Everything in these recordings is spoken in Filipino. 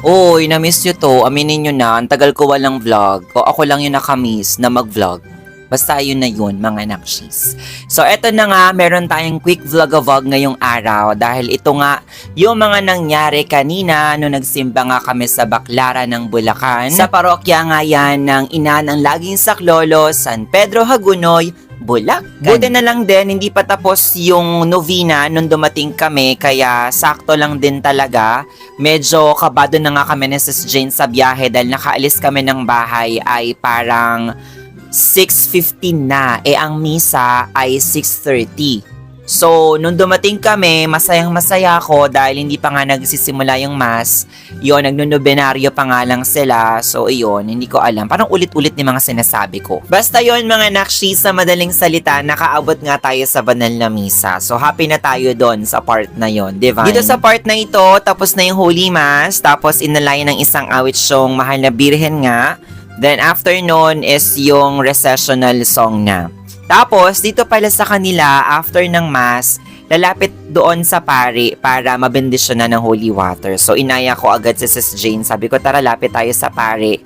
Uy, na-miss nyo to. Aminin nyo na, ang tagal ko walang vlog. O ako lang yung nakamiss na mag-vlog. Basta yun na yun, mga nakshis. So, eto na nga, meron tayong quick vlog-a-vlog ngayong araw dahil ito nga yung mga nangyari kanina nung nagsimba nga kami sa Baclaran ng Bulacan. Sa parokya nga yan ng ina ng laging saklolo, San Pedro Hagunoy, Bulacan. Buti na lang din, hindi pa tapos yung novena nung dumating kami, kaya sakto lang din talaga. Medyo kabado na nga kami ni Sis Jane sa biyahe dahil nakaalis kami ng bahay ay parang 6:15 na, ang misa ay 6:30. So, nung dumating kami, masayang-masaya ako dahil hindi pa nga nagsisimula yung mass. Yun, nagnunobenaryo pa nga lang sila. So, yun, hindi ko alam. Parang ulit-ulit ni mga sinasabi ko. Basta yun, mga nakshi, sa madaling salita, nakaabot nga tayo sa banal na misa. So, happy na tayo doon sa part na yun, divine. Dito sa part na ito, tapos na yung Holy Mass, tapos inalayan ng isang awit siyong Mahal na Birhen nga. Then, after nun is yung recessional song na. Tapos, dito pala sa kanila, after ng mass, lalapit doon sa pari para mabendisyon na ng holy water. So, inaya ko agad si Sis Jane. Sabi ko, tara, lapit tayo sa pari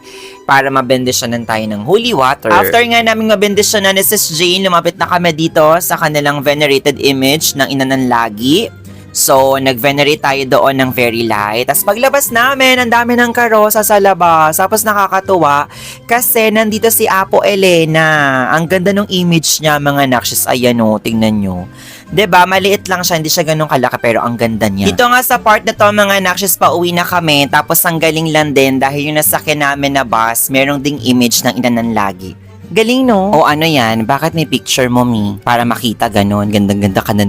para mabendisyonan tayo ng holy water. After nga namin mabendisyonan ni Sis Jane, lumapit na kami dito sa kanilang venerated image ng Ina ng Lagi. So, nag-venerate tayo doon ng very light. Tapos paglabas namin, ang dami ng karosa sa labas. Tapos nakakatuwa kasi nandito si Apo Elena. Ang ganda ng image niya, mga nakshis. Ayan o, tingnan nyo. 'Di ba? Maliit lang siya, hindi siya ganun kalaki pero ang ganda niya. Dito nga sa part na to, mga nakshis, pauwi na kami. Tapos ang galing lang din dahil yung nasakyan namin na bus, merong ding image ng Ina ng Lagi. Galing, no? O ano yan? Bakit may picture mo, Mi? Para makita ganun. Gandang-ganda ka na